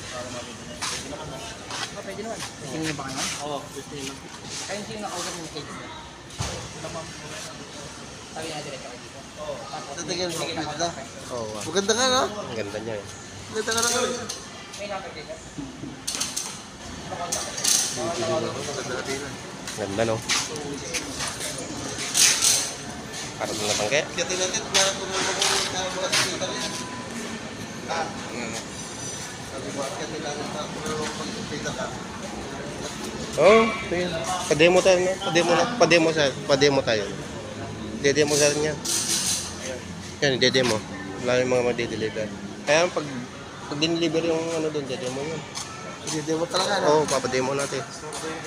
Para mabili na. Pwede naman na. Pwede naman. Testing niyo ba kayo? Oo, gusto nyo. Kaya yung nakausap niyo ng case niya. Sabi niya direct ako dito. Oo. Tapos, Tatingin mo, sige na ganda. Oo. Maganda ka, no? Ang ganda niya eh. Maganda ka na nga. May number dito. Maganda ka din. Ganda no. Para mo natangke. Kaya tinatit, para tumulong ko yung mga sakita niya. Sabi ko, kaya tinatit, para tumulong ko yung sakita ka. Oo. Pa-demo tayo no. Pa-demo tayo. Dede-demo sa niya. Yan, dede-demo. Wala yung mga madideliver. Kaya pag dineliver yung ano doon, dede-demo yun. Hindi mo talaga, no? Oo, papademo natin. Sordo yung